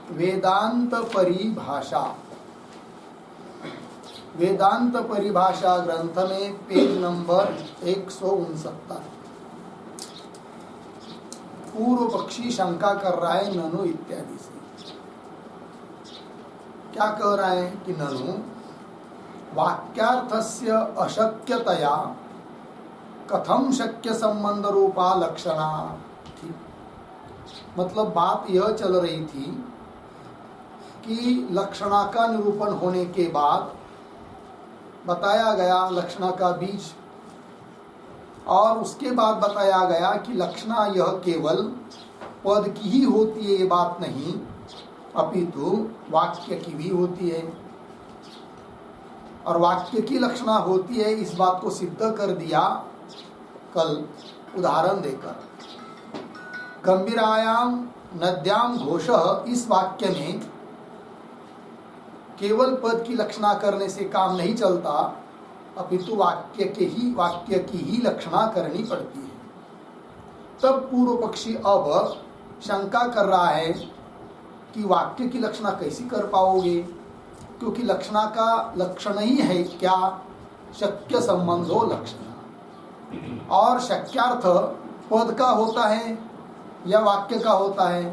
वेदांत परिभाषा, वेदांत परिभाषा ग्रंथ में पेज नंबर 169 पूर्व पक्षी शंका कर रहा है ननु इत्यादि से। क्या कह रहा है कि ननु वाक्यार्थस्य अशक्यतया कथम शक्य संबंध रूपा लक्षणा। मतलब बात यह चल रही थी कि लक्षणा का निरूपण होने के बाद बताया गया लक्षणा का बीज, और उसके बाद बताया गया कि लक्षणा यह केवल पद की ही होती है, ये बात नहीं, अपितु वाक्य की भी होती है। और वाक्य की लक्षणा होती है, इस बात को सिद्ध कर दिया कल उदाहरण देकर। गंभीरायाम नद्याम घोष, इस वाक्य में केवल पद की लक्षणा करने से काम नहीं चलता, अपितु वाक्य की ही लक्षणा करनी पड़ती है। तब पूर्व पक्षी अब शंका कर रहा है कि वाक्य की लक्षणा कैसी कर पाओगे, क्योंकि लक्षणा का लक्षण ही है क्या, शक्य संबंधो लक्षण। और शक्यार्थ पद का होता है या वाक्य का होता है,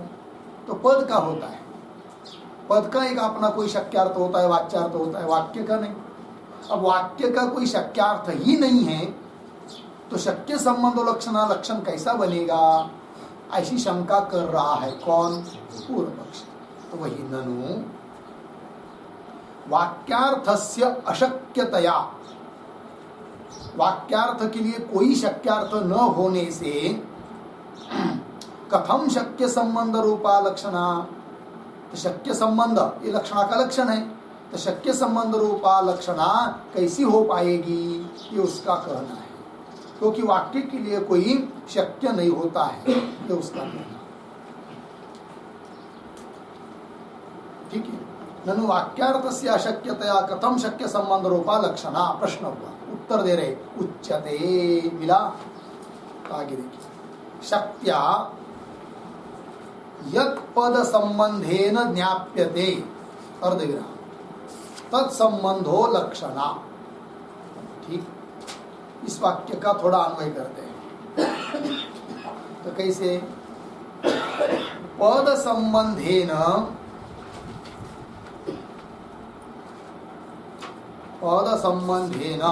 तो पद का होता है। पद का एक अपना कोई शक्यार्थ होता है, वाच्यार्थ होता है, वाक्य का नहीं। अब वाक्य का कोई शक्यार्थ ही नहीं है तो शक्य संबंधो लक्षणा लक्षण कैसा बनेगा, ऐसी शंका कर रहा है कौन, पूर्व पक्ष। तो वही ननु वाक्यार्थस्य अशक्यतया, वाक्यार्थ के लिए कोई शक्यार्थ न होने से कथम शक्य संबंध रूपा लक्षणा, तो शक्य संबंध ये लक्षणा का लक्षण है, तो शक्य संबंध रूपा लक्षणा कैसी हो पाएगी, ये उसका कहना है। क्योंकि वाक्य के लिए कोई शक्य नहीं होता है, ये उसका कहना। ठीक है। ननु वाक्यार्थस्य अशक्यतया कथम शक्य संबंध रूपा लक्षणा, प्रश्न हुआ, उत्तर दे रहे उच्यते, मिला। आगे देखिए, शक्त्या यत् पद संबंधेन ज्ञाप्यते, अर्धविराम, तत्संबंधो लक्षणा। ठीक, इस वाक्य का थोड़ा अन्वय करते हैं। तो कैसे, पद संबंधेन, पद संबंधेन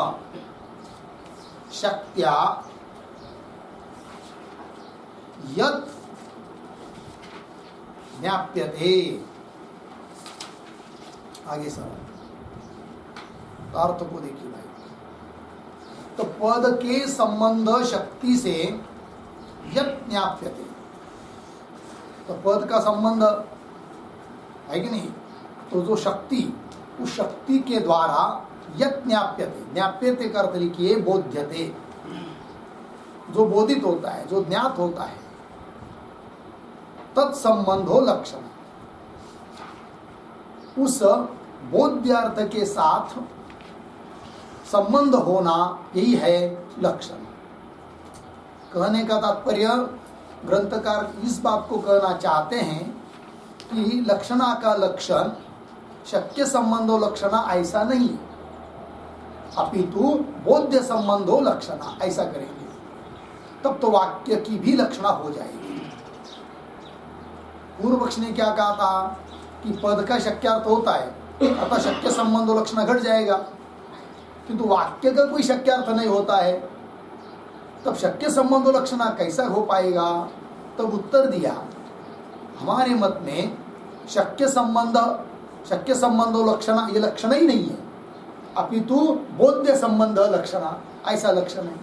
शक्त्या यत् ज्ञाप्यते। आगे सर अर्थ को देखिए भाई, तो पद के संबंध शक्ति से यत् ज्ञाप्यते, तो पद का संबंध है कि नहीं, तो जो शक्ति, उस शक्ति के द्वारा यत् ज्ञाप्यते, ज्ञाप्यते का अर्थ लिखिए बोध्यते, जो बोधित होता है, जो ज्ञात होता है, तत्संबंधो लक्षण, उस बोध्यार्थ के साथ संबंध होना, यही है लक्षण। कहने का तात्पर्य, ग्रंथकार इस बात को कहना चाहते हैं कि लक्षणा का लक्षण शक्य संबंधो लक्षणा ऐसा नहीं, अपितु बोध्य संबंधो लक्षणा ऐसा करेंगे, तब तो वाक्य की भी लक्षणा हो जाएगी। पूर्व पक्ष ने क्या कहा था कि पद का शक्यार्थ होता है, अतः शक्य संबंधो लक्षणा घट जाएगा, किंतु वाक्य का कोई शक्यार्थ नहीं होता है, तब शक्य संबंधो लक्षणा कैसा हो पाएगा। तब उत्तर दिया, हमारे मत में शक्य संबंधो लक्षणा ये लक्षण ही नहीं है, अपितु बोध्य संबंध लक्षणा ऐसा लक्षण है।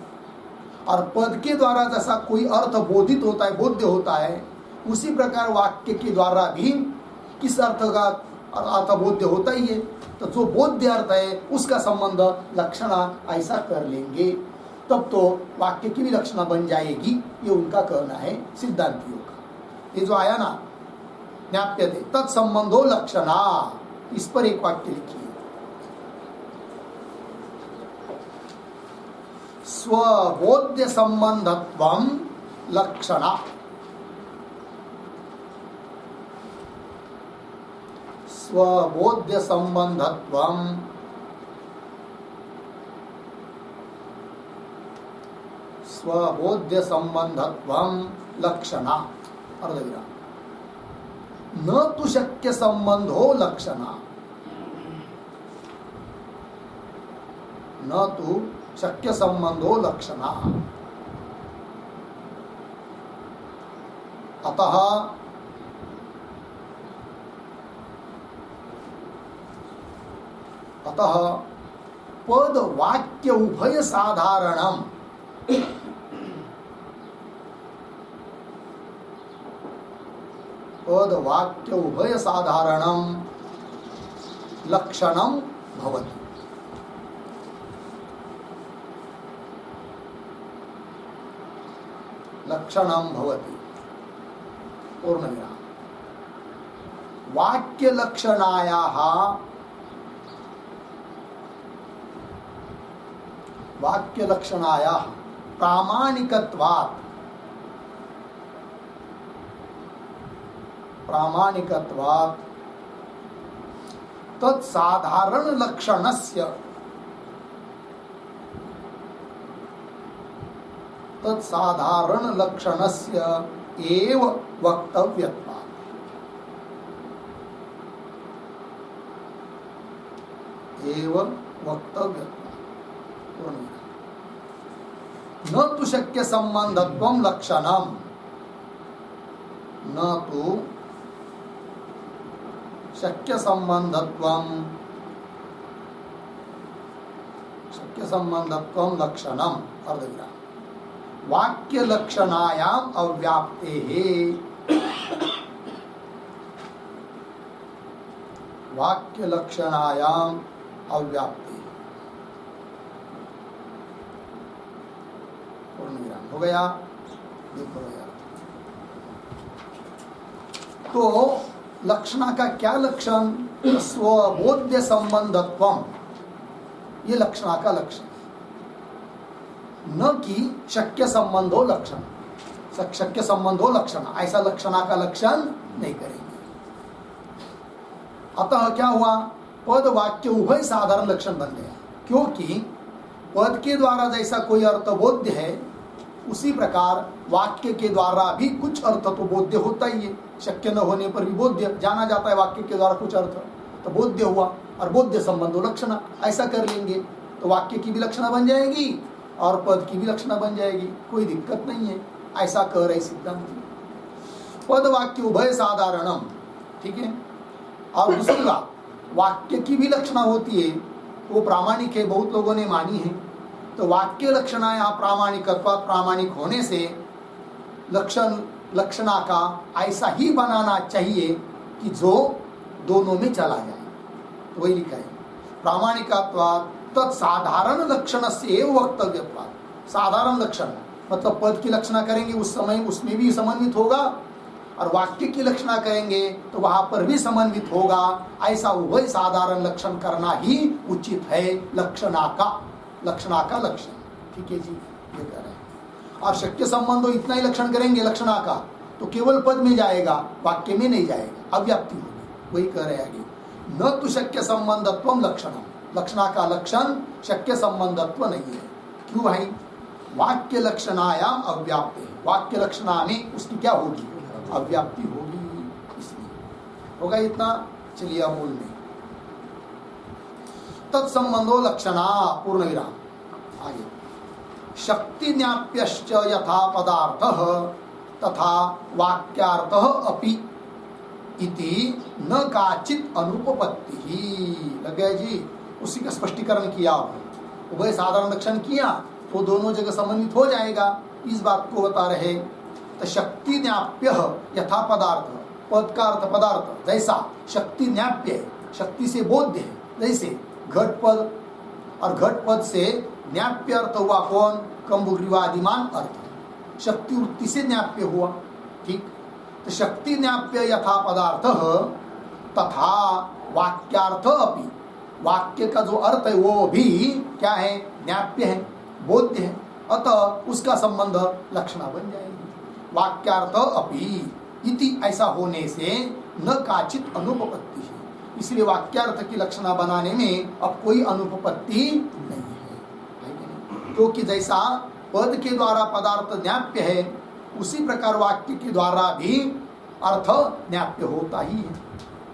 और पद के द्वारा जैसा कोई अर्थ बोधित होता है, बोध्य होता है, उसी प्रकार वाक्य के द्वारा भी किस अर्थ का अर्थ बोध्य होता ही है, तो जो बोध्य अर्थ है उसका संबंध लक्षणा ऐसा कर लेंगे, तब तो वाक्य की भी लक्षणा बन जाएगी, ये उनका कहना है सिद्धांतियों का। ये जो आया ना ज्ञाप्यते तत्संबंधो लक्षणा, इस पर एक वाक्य लिखिए, स्वबोध्य संबंधत्वं लक्षणा। स्वबोध्य संबंधत्वम स्वबोध्य संबंधत्वम लक्षणा अर्धविराम न तु शक्य संबंधो लक्षणा न तु शक्य संबंधो लक्षणा अतः पद वाक्य उभय साधारणम पद वाक्य उभय साधारणम लक्षणम भवति लक्षणम भवति पूर्णविराम वाक्य लक्षणायाः प्रामाणिकत्वात् तत्साधारण लक्षणस्य एव वक्तव्यत्वात् न तु शक्य संबंधत्वं लक्षणम न तु शक्य संबंधत्वं लक्षणम अर्धविराम वाक्य लक्षणायाम अव्याप्तेः पूर्णविराम हो गया। देखो यार तो लक्षणा का क्या लक्षण स्वबोध्य संबंधत्वम ये लक्षणा का लक्षण न कि शक्य संबंधो लक्षण शक्य संबंधो लक्षण ऐसा लक्षणा का लक्षण नहीं करेंगे। अतः क्या हुआ पद वाक्य उभय साधारण लक्षण बन गया क्योंकि पद के द्वारा जैसा कोई अर्थ बोध्य है उसी प्रकार वाक्य के द्वारा भी कुछ अर्थ तो बोध्य होता ही है। शक्य न होने पर भी बोध्य जाना जाता है वाक्य के द्वारा कुछ अर्थ तो बोध्य हुआ और बोध्य संबंधो लक्षणा ऐसा कर लेंगे तो वाक्य की भी लक्षणा बन जाएगी और पद की भी लक्षणा बन जाएगी कोई दिक्कत नहीं है। ऐसा कह रहे सिद्धांत पद वाक्य उभय साधारणम ठीक है। और दूसरी बात वाक्य की भी लक्षणा होती है वो प्रामाणिक है बहुत लोगों ने मानी है तो वाक्य लक्षणा यहाँ प्रामाणिकत्वात् प्रामाणिक होने से लक्षणा का ऐसा ही बनाना चाहिए कि जो दोनों में चला जाए तो वही लिखा है प्रामाणिकत्वात् तत्साधारण लक्षण से वक्तव्यत्वात् साधारण लक्षण मतलब पद की लक्षणा करेंगे उस समय उसमें भी समन्वित होगा और वाक्य की लक्षणा करेंगे तो वहां पर भी समन्वित होगा। ऐसा उभय साधारण लक्षण करना ही उचित है लक्षणा का लक्षण ठीक है जी ये कह रहे हैं। और शक्य संबंधो इतना ही लक्षण करेंगे लक्षणा का तो केवल पद में जाएगा वाक्य में नहीं जाएगा अव्याप्ति होगी वही कह रहे आगे न तो शक्य संबंधत्वम लक्षणम लक्षणा का लक्षण शक्य संबंधत्व नहीं है। क्यों भाई वाक्य लक्षणायाम अव्याप्ति वाक्य लक्षणा में उसकी क्या होगी अव्याप्ति होगी इसलिए होगा इतना। चलिए अब मूल में तत्संबंधो लक्षणा पूर्ण विराम आगे शक्ति ज्ञाप्यश्च यथा पदार्थः तथा वाक्यार्थः अपि इति न काचित अनुपपत्ति ही लग गया जी। उसी का स्पष्टीकरण किया उभय साधारण लक्षण किया तो दोनों जगह समन्वित हो जाएगा इस बात को बता रहे। तो शक्ति ज्ञाप्य यथा पदार्थ पद का अर्थ पदार्थ जैसा शक्ति ज्ञाप्य है शक्ति से बोध्य है जैसे घट पद और घट पद से ज्ञाप्य अर्थ हुआ कौन कम्बुग्रीवादिमान अर्थ शक्ति वृत्ति से ज्ञाप्य हुआ ठीक। तो शक्ति ज्ञाप्य यथा पदार्थ तथा वाक्यार्थ अपि वाक्य का जो अर्थ है वो भी क्या है ज्ञाप्य है बोध्य है अतः उसका संबंध लक्षणा बन जाएगी। वाक्यार्थ अपि इति ऐसा होने से न काचित अनुपपत्ति है इसलिए वाक्यार्थ की लक्षणा बनाने में अब कोई अनुपपत्ति नहीं है, क्योंकि जैसा पद के द्वारा पदार्थ ज्ञाप्य है उसी प्रकार वाक्य के द्वारा भी अर्थ ज्ञाप्य होता ही है।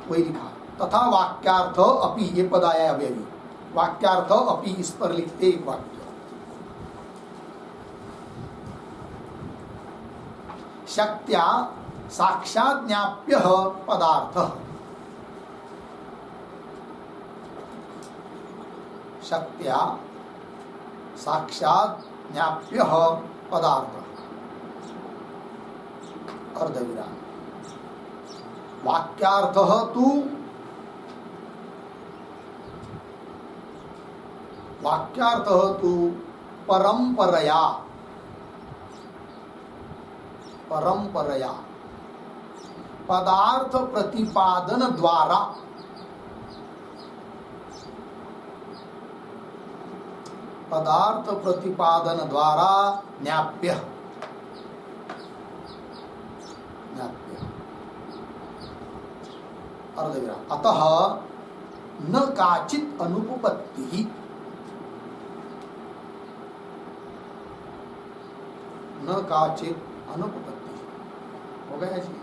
वही लिखा तथा वाक्यार्थ अपि, ये पद आया अभी अभी, वाक्यार्थ अपि इस पर लिखते एक वाक्य, शक्त्या साक्षात् ज्ञाप्य पदार्थ, शक्त्या साक्षात् ज्ञाप्य पदार्थ, अर्धविराम, वाक्यार्थ तु, वाक्यार्थ तु परंपरया, परंपरया पदार्थ प्रतिपादन द्वारा, पदार्थ प्रतिपादन द्वारा ज्ञाप्य, ज्ञाप्य अर्धविराम, अतः न काचित अनुपपत्ति, न काचित अनुपपत्ति, हो गया जी।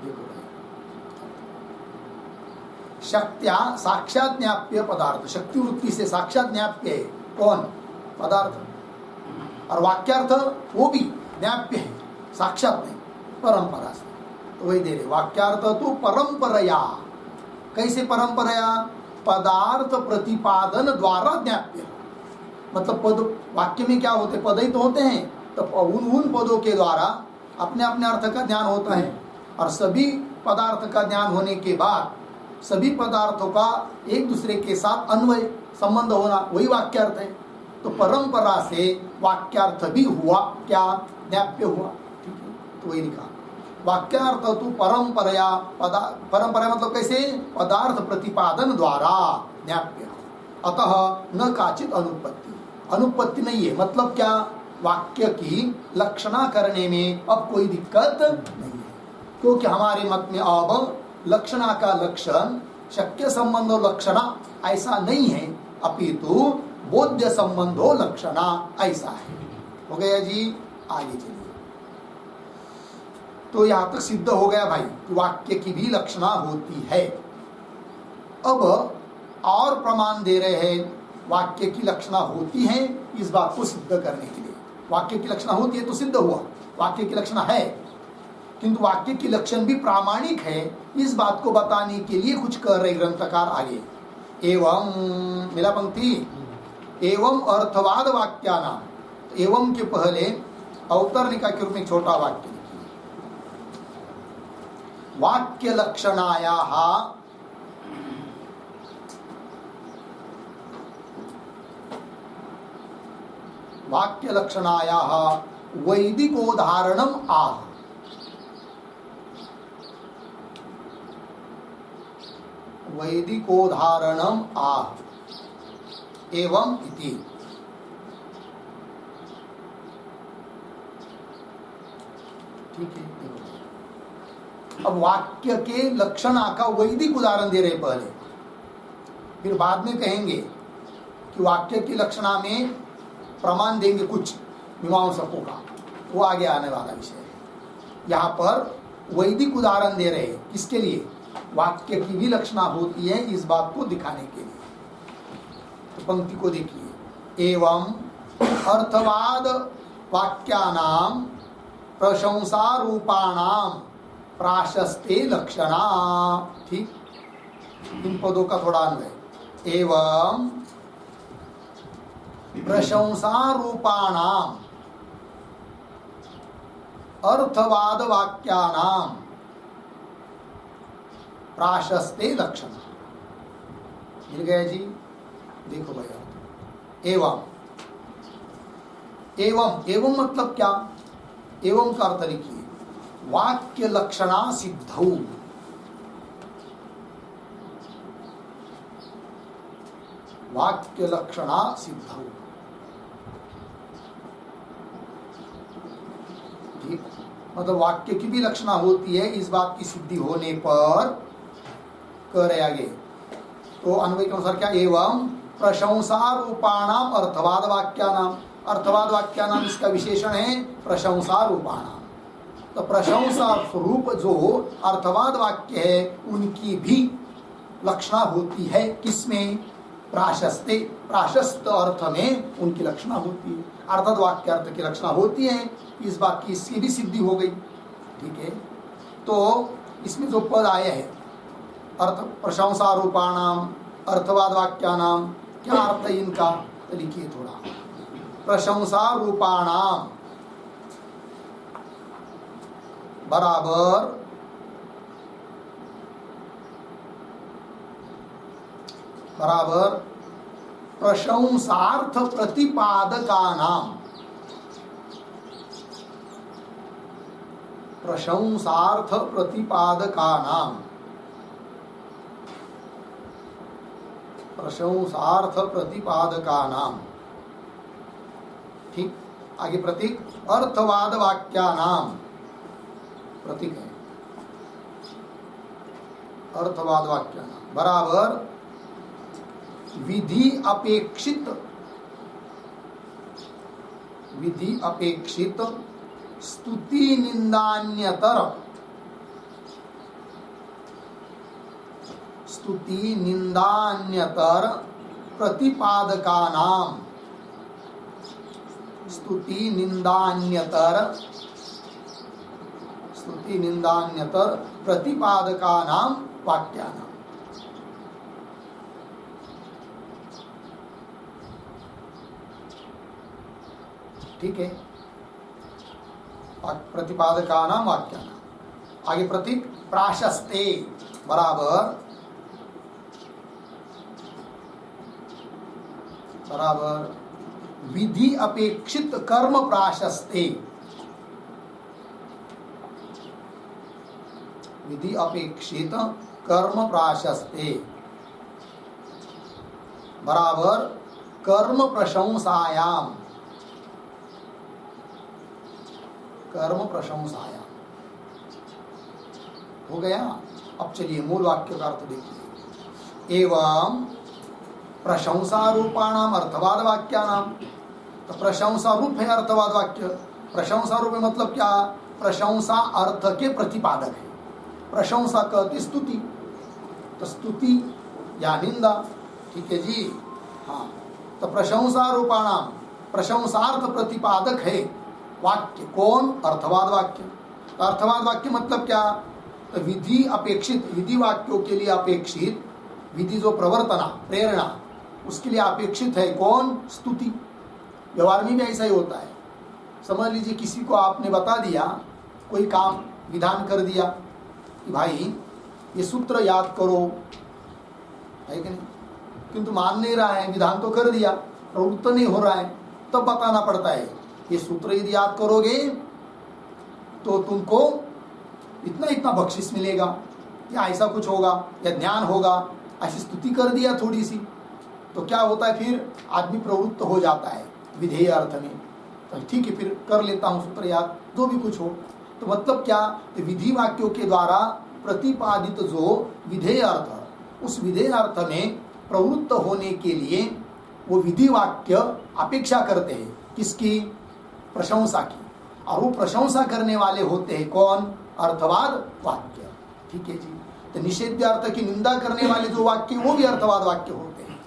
देखो भाई, शक्त्या साक्षात ज्ञाप्य पदार्थ, शक्ति वृत्ति से साक्षात ज्ञाप्य है कौन? पदार्थ, और वाक्यार्थ वो भी ज्ञाप्य है, साक्षात नहीं, परंपरा से। तो वही दे रहे, वाक्यार्थ तो परंपरया, कैसे परंपरया? पदार्थ प्रतिपादन द्वारा ज्ञाप्य, मतलब पद, वाक्य में क्या होते, पद ही तो होते हैं, तो उन पदों के द्वारा अपने अपने अर्थ का ज्ञान होता है, और सभी पदार्थ का ज्ञान होने के बाद सभी पदार्थों का एक दूसरे के साथ अन्वय संबंध होना, वही वाक्यार्थ है। तो परंपरा से वाक्यार्थ भी हुआ क्या? ज्ञाप्य हुआ। ठीक है, तो वही लिखा, वाक्यार्थ तो परंपरया, परंपरा मतलब कैसे? पदार्थ प्रतिपादन द्वारा ज्ञाप्य, अतः न काचित अनुपत्ति, अनुपत्ति नहीं है, मतलब क्या? वाक्य की लक्षणा करने में अब कोई दिक्कत नहीं है, क्योंकि हमारे मत में अब लक्षणा का लक्षण शक्य संबंधो लक्षणा ऐसा नहीं है, अपितु बोध्य संबंधो लक्षणा ऐसा है। हो गया जी, आगे चलिए। तो यहां तक सिद्ध हो गया भाई कि वाक्य की भी लक्षणा होती है। अब और प्रमाण दे रहे हैं, वाक्य की लक्षणा होती है इस बात को सिद्ध करने के लिए। वाक्य की लक्षणा होती है तो सिद्ध हुआ, वाक्य की लक्षणा है, किंतु वाक्य की लक्षण भी प्रामाणिक है, इस बात को बताने के लिए कुछ कर रहे ग्रंथकार आगे। एवं, मिला पंक्ति, एवं अर्थवाद वाक्याना, एवं के पहले अवतरणिका के रूप में छोटा वाक्य लिखिए, वाक्य लक्षणायाः वाक्य लक्षणायाः वैदिकोदाहरणम आह, वैदिकोदाहरणम आह एवं इति। ठीक है, अब वाक्य के लक्षणा का वैदिक उदाहरण दे रहे पहले, फिर बाद में कहेंगे कि वाक्य की लक्षणा में प्रमाण देंगे कुछ मीमांसकों का, वो आगे आने वाला विषय है। यहाँ पर वैदिक उदाहरण दे रहे हैं, किसके लिए? वाक्य की भी लक्षणा होती है इस बात को दिखाने के लिए। तो पंक्ति को देखिए, एवं अर्थवाद वाक्यानाम प्रशंसा रूपाणाम प्राशस्ते लक्षणा। ठीक, इन पदों का थोड़ा अन्वय, एवं प्रशंसा रूपाणाम अर्थवाद वाक्यानाम प्राशस्ते लक्षण। मिल गया जी, देखो भैया, एवं, एवं, एवं मतलब क्या? एवं का अर्थ लिखिए, वाक्य लक्षणा सिद्धौ, वाक्य लक्षणा सिद्धौ। ठीक, मतलब वाक्य की भी लक्षणा होती है इस बात की सिद्धि होने पर, कह रहे आगे, तो अन्वय के अनुसार क्या, एवं प्रशंसा रूपाणाम अर्थवाद वाक्यानाम, अर्थवाद वाक्यानाम इसका विशेषण है प्रशंसा रूपाणाम। तो प्रशंसा स्वरूप जो अर्थवाद वाक्य है उनकी भी लक्षणा होती है, किसमें, प्राशस्ते, प्राशस्त अर्थ में उनकी लक्षणा होती है, अर्थात वाक्य अर्थ की लक्षणा होती है। इस बात की इसकी भी सिद्धि हो गई। ठीक है, तो इसमें जो पद आए हैं अर्थ प्रशंसा रूपाणाम अर्थवाद वाक्यानाम, क्या अर्थ है इनका, तो लिखिए थोड़ा। प्रशंसा रूपाणाम बराबर प्रशंसार्थ प्रतिपादकानाम, प्रशंसार्थ प्रतिपादकानाम, प्रशंसार्थ प्रतिपादकानाम। ठीक, आगे प्रतीक अर्थवाद वाक्यानाम, प्रतीक है अर्थवाद वाक्यानाम बराबर विधि अपेक्षित, विधि अपेक्षित स्तुति निंदान्यतर, स्तुति निंदान्यतर प्रतिपादकानाम, स्तुति निंदान्यतर, स्तुति निंदान्यतर प्रतिपादकानाम वाक्यानाम। ठीक है, प्रतिपादकानाम वाक्यानाम। आगे प्रतीक प्राशस्ते बराबर विधि अपेक्षित कर्म प्राशस्ते, विधि अपेक्षित कर्म प्राशस्ते बराबर कर्म प्रशंसायाम, कर्म प्रशंसायाम। हो गया। अब चलिए मूल वाक्य का अर्थ देखिए। एवं प्रशंसा रूपाणाम अर्थवाद वाक्यानाम, तो प्रशंसा रूप है अर्थवाद वाक्य। प्रशंसा रूप है मतलब क्या, प्रशंसा अर्थ के प्रतिपादक है। प्रशंसा कहती स्तुति, तो स्तुति या निंदा। ठीक है जी, हाँ। तो प्रशंसा रूपाणाम प्रशंसार्थ प्रतिपादक है वाक्य, कौन, अर्थवाद वाक्य। तो अर्थवाद वाक्य मतलब क्या, तो विधि अपेक्षित, विधि वाक्यों के लिए अपेक्षित, विधि जो प्रवर्तना प्रेरणा उसके लिए अपेक्षित है कौन, स्तुति। व्यवहार में भी ऐसा ही होता है। समझ लीजिए किसी को आपने बता दिया, कोई काम विधान कर दिया कि भाई ये सूत्र याद करो, है कि नहीं, किंतु मान नहीं रहा है, विधान तो कर दिया, प्रवृत्त नहीं हो रहा है, तब बताना पड़ता है ये सूत्र यदि याद करोगे तो तुमको इतना इतना बख्शिश मिलेगा, या ऐसा कुछ होगा, या ज्ञान होगा। ऐसी स्तुति कर दिया थोड़ी सी, तो क्या होता है, फिर आदमी प्रवृत्त हो जाता है विधेय अर्थ में। तो ठीक है, फिर कर लेता हूँ सूत्र याद, जो भी कुछ हो। तो मतलब क्या, तो विधि वाक्यों के द्वारा प्रतिपादित जो विधेय अर्थ, उस विधेय अर्थ में प्रवृत्त होने के लिए वो विधि वाक्य अपेक्षा करते हैं, किसकी, प्रशंसा की। और वो प्रशंसा करने वाले होते हैं कौन, अर्थवाद वाक्य। ठीक है जी। तो निषेध्य अर्थ की निंदा करने वाले जो वाक्य वो भी अर्थवाद वाक्य होते हैं,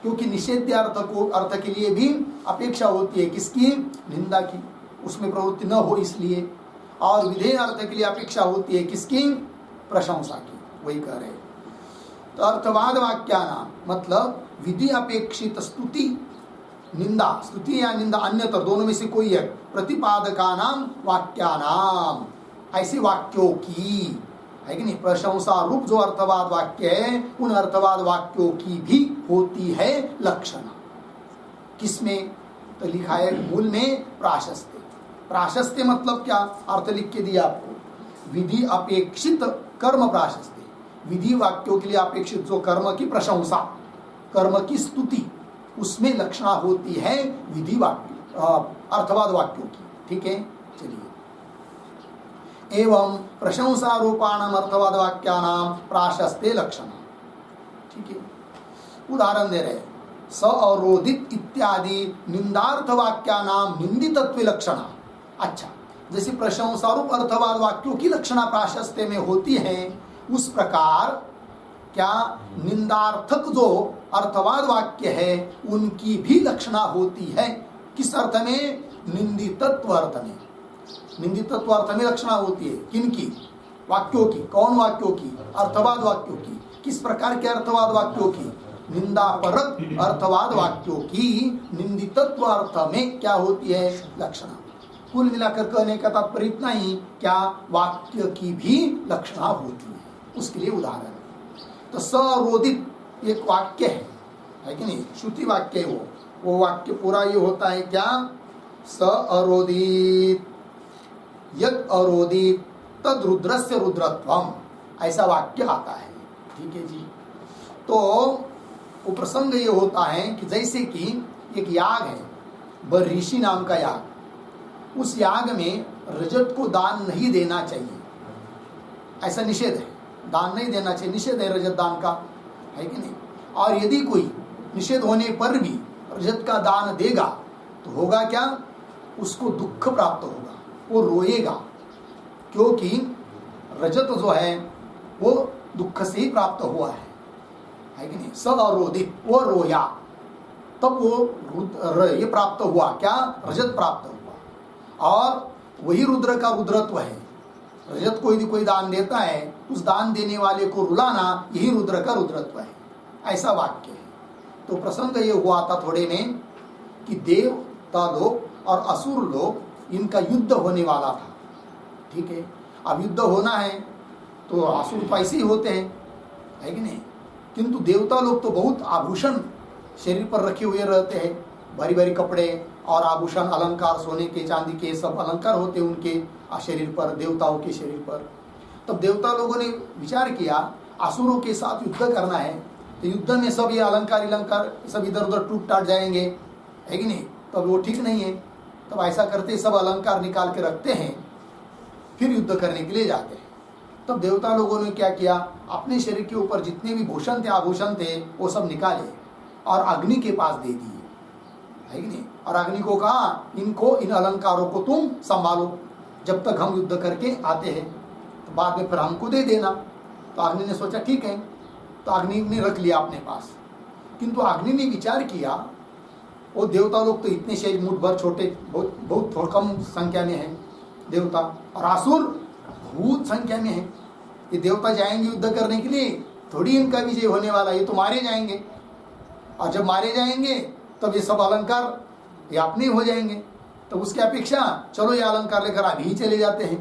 क्योंकि निषेध्य अर्थ के लिए भी अपेक्षा होती है, किसकी, निंदा की, उसमें प्रवृत्ति न हो इसलिए। और विधेय अर्थ के लिए अपेक्षा होती है किसकी, प्रशंसा की। वही कह रहे। तो अर्थवाद वाक्यानाम मतलब विधि अपेक्षित स्तुति निंदा, स्तुति या निंदा अन्यतर दोनों में से कोई है, प्रतिपादकानाम वाक्यानाम, ऐसे वाक्यों की, है कि नहीं, प्रशंसा रूप जो अर्थवाद वाक्य है उन अर्थवाद वाक्यों की भी होती है लक्षण। किसमें, तो लिखा है मूल में प्राशस्त्य। प्राशस्त्य मतलब क्या, अर्थ लिख के दिया आपको, विधि अपेक्षित कर्म प्राशस्त्य, विधि वाक्यों के लिए अपेक्षित जो कर्म की प्रशंसा, कर्म की स्तुति, उसमें लक्षणा होती है विधि वाक्य अर्थवाद वाक्यों की। ठीक है, चलिए। एवं प्रशंसा रूपाणाम अर्थवाद वाक्यानाम प्राशस्त्य लक्षण। ठीक है, उदाहरण दे रहे, स अरोदित इत्यादि निंदार्थ वाक्या नाम निंदितत्व लक्षणा। अच्छा, जैसे प्रशंसारूप अर्थवाद वाक्यों की लक्षणा प्राशस्त्य में होती है, उस प्रकार क्या निंदार्थक जो अर्थवाद वाक्य है उनकी भी लक्षणा होती है। किस अर्थ में? निंदितत्व अर्थ में। निंदितत्व अर्थ में लक्षणा होती है किनकी? वाक्यों की। कौन वाक्यों की? अर्थवाद वाक्यों की। किस प्रकार के अर्थवाद वाक्यों की? निंदापरक अर्थवाद वाक्यों की निंदितत्व अर्थ में क्या होती है? लक्षणा। कुल मिलाकर कहने का तात्पर्य इतना ही, क्या वाक्य की भी लक्षणा होती है, उसके लिए उदाहरण। तो सरोदित एक वाक्य है कि नहीं? श्रुति वाक्य है वो वाक्य पूरा ये होता है क्या? स अरोदित यद अरोदित तद रुद्रस्य रुद्रत्वम, ऐसा वाक्य आता है। ठीक है जी। तो वो प्रसंग ये होता है कि जैसे कि एक याग है, बर्हिषि नाम का याग, उस याग में रजत को दान नहीं देना चाहिए, ऐसा निषेध है। दान नहीं देना चाहिए, निषेध है रजत दान का, है कि नहीं? और यदि कोई निषेध होने पर भी रजत का दान देगा तो होगा क्या? उसको दुख प्राप्त होगा, वो रोएगा, क्योंकि रजत जो है वो दुख से ही प्राप्त हुआ है कि नहीं? स अरोदित, वो रोया, तब वो ये प्राप्त हुआ, क्या? रजत प्राप्त हुआ। और वही रुद्र का रुद्रत्व है। रजत को यदि कोई दान देता है, उस दान देने वाले को रुलाना, यही रुद्र का रुद्रत्व है, ऐसा वाक्य है। तो प्रसंग ये हुआ था थोड़े में कि देवता लोग और असुर लोग, इनका युद्ध होने वाला था। ठीक है, अब युद्ध होना है तो असुर तो ऐसे ही होते हैं, है कि नहीं? किंतु देवता लोग तो बहुत आभूषण शरीर पर रखे हुए रहते हैं, भारी भारी कपड़े और आभूषण, अलंकार, सोने के चांदी के सब अलंकार होते हैं उनके शरीर पर, देवताओं के शरीर पर। तब देवता लोगों ने विचार किया असुरों के साथ युद्ध करना है, तो युद्ध में सब ये अलंकार सब इधर उधर टूट टाट जाएंगे, है कि नहीं? तब वो ठीक नहीं है। तब ऐसा करते सब अलंकार निकाल के रखते हैं, फिर युद्ध करने के लिए जाते हैं। तब देवता लोगों ने क्या किया? अपने शरीर के ऊपर जितने भी भूषण थे, आभूषण थे, वो सब निकाले और अग्नि के पास दे दिए, है कि नहीं? और अग्नि को कहा, इनको, इन अलंकारों को तुम संभालो, जब तक हम युद्ध करके आते हैं, तो बाद में फिर हमको दे देना। तो अग्नि ने सोचा ठीक है, तो अग्नि ने रख लिया अपने पास। किंतु अग्नि ने विचार किया, वो देवता लोग तो इतने शरीर मुठ भर छोटे, बहुत थोड़ा कम संख्या में है देवता, और असुर बहुत संख्या में है। ये देवता जाएंगे युद्ध करने के लिए, थोड़ी इनका विजय होने वाला, ये तो मारे जाएंगे, और जब मारे जाएंगे तब ये सब अलंकार ये अपने हो जाएंगे। तो उसकी अपेक्षा चलो ये अलंकार लेकर अभी ही चले जाते हैं।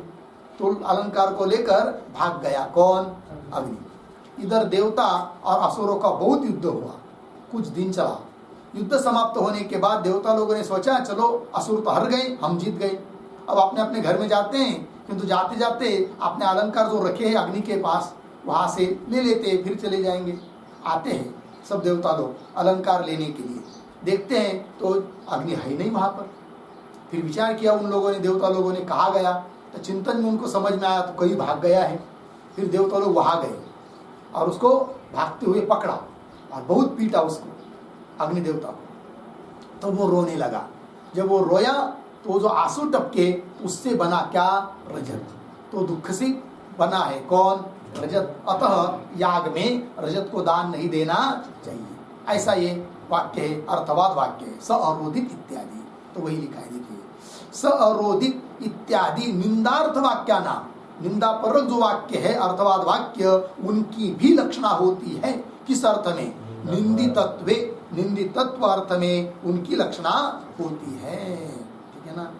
तो अलंकार को लेकर भाग गया कौन? अग्नि। इधर देवता और असुरों का बहुत युद्ध हुआ, कुछ दिन चला। युद्ध समाप्त होने के बाद देवता लोगों ने सोचा चलो असुर तो हार गए, हम जीत गए, अब अपने अपने घर में जाते हैं। किंतु जाते जाते अपने अलंकार जो रखे हैं अग्नि के पास, वहां से ले लेते हैं, फिर चले जाएंगे। आते हैं सब देवता लोग अलंकार लेने के लिए, देखते हैं तो अग्नि है नहीं वहां पर। फिर विचार किया उन लोगों ने, देवता लोगों ने, कहा गया, तो चिंतन में उनको समझ में आया तो कहीं भाग गया है। फिर देवता लोग वहां गए और उसको भागते हुए पकड़ा और बहुत पीटा उसको, अग्नि देवता को। तो वो रोने लगा। जब वो रोया तो जो आंसू टपके उससे बना क्या? रजत। तो दुख से बना है कौन? रजत। अतः याग में रजत को दान नहीं देना चाहिए, ऐसा ये वाक्य है, अर्थवाद वाक्य है। स अरोदित इत्यादि, तो वही लिखा है, देखिए, स अरोदित इत्यादि निंदार्थ वाक्या नाम, निंदा परक जो वाक्य है अर्थवाद वाक्य, उनकी भी लक्षणा होती है। किस अर्थ में? निंदितत्वे, निंदितत्व अर्थ में उनकी लक्षणा होती है। ठीक है ना?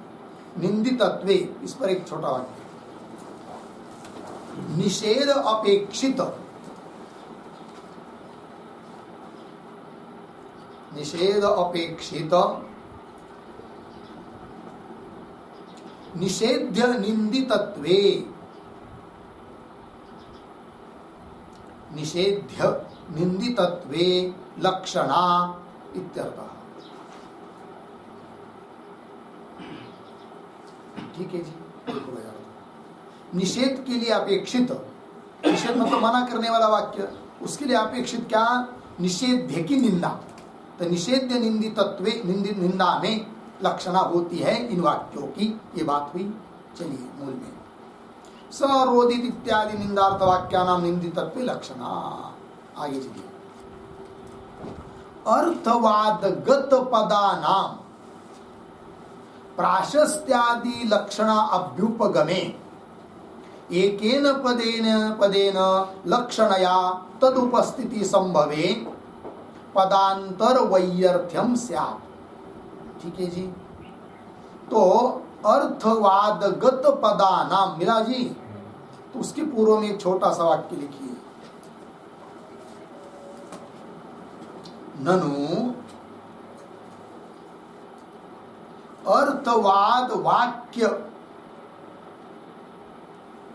निंदितत्वे, इस पर एक छोटा वाक्य, निषेध अपेक्षित, निषेध अपेक्षित, निषेध्य निंदितत्वे, निषेध्य निंदितत्वे लक्षणा इत्यर्थः। ठीक है जी। निषेध के लिए अपेक्षित, निषेध मतलब मना करने वाला वाक्य, उसके लिए अपेक्षित क्या? निषेध्य की निंदा, तो निषेध्य निंदितत्वे निंदा में लक्षणा होती है इन वाक्यों की। ये बात हुई। चलिए मूल में सरोदित इत्यादि निंदार्थ वाक्यानाम निंदितत्वे लक्षणा। आगे चलिए। अर्थवादगत पदानाम प्राशस्त्यादि लक्षणा अभ्युपगमे एकेन पदेन लक्षणया तदुपस्थिति संभवे पदांतर वैयर्थ्यम स्यात्। ठीक है जी। तो अर्थवादगत पदानाम मिला जी, तो उसके पूर्व में एक छोटा सा वाक्य लिखिए। ननु अर्थवाद वाक्य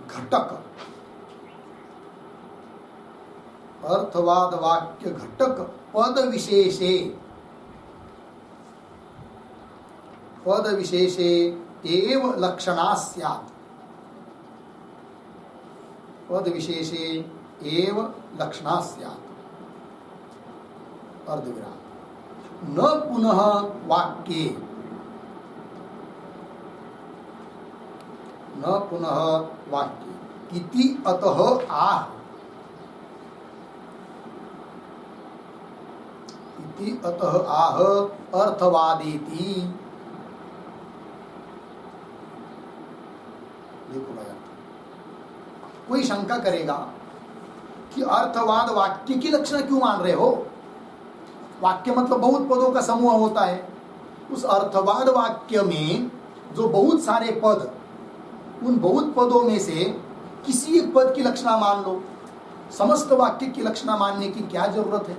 घटक, अर्थवाद वाक्य घटक पद विशेषे एव लक्षणा स्यात्। पद विशेषे एव लक्षणा स्यात्। अर्धविराम। न पुनः वाक्ये, न पुनः वाक्ये इति अतः आह, इति अतः आह अर्थवादेति। देखो भाई, कोई शंका करेगा कि अर्थवाद वाक्य की लक्षण क्यों मान रहे हो? वाक्य मतलब बहुत पदों का समूह होता है। उस अर्थवाद वाक्य में जो बहुत सारे पद, उन बहुत पदों में से किसी एक पद की लक्षणा मान लो, समस्त वाक्य की लक्षणा मानने की क्या जरूरत है?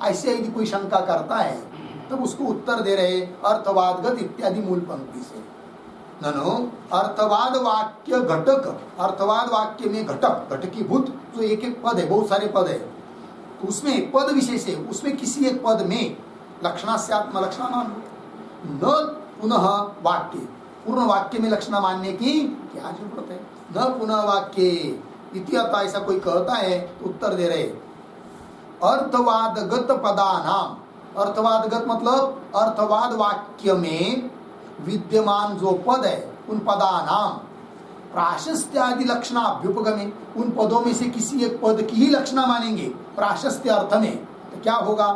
ऐसे यदि कोई शंका करता है तब उसको उत्तर दे रहे अर्थवादगत इत्यादि मूल पंक्ति से। ननु अर्थवाद वाक्य घटक, अर्थवाद वाक्य में घटक, घटकीभूत जो एक एक पद है, बहुत सारे पद है, तो उसमें पद विशेष है, उसमें किसी एक पद में लक्षणा स्यात् लक्षणा मान लो। न पुनः वाक्य, पूर्ण वाक्य में लक्षणा मानने की क्या जरूरत है? न पुनः वाक्य इत्यतः ऐसा कोई कहता है तो उत्तर दे रहे अर्थवादगत पदानाम, अर्थवादगत मतलब अर्थवाद वाक्य में विद्यमान जो पद है उन पदानाम प्राशस्त्यादि लक्षणा अभ्युपगमे, उन पदों में से किसी एक पद की ही लक्षणा मानेंगे प्राशस्त्य अर्थ में, तो क्या होगा?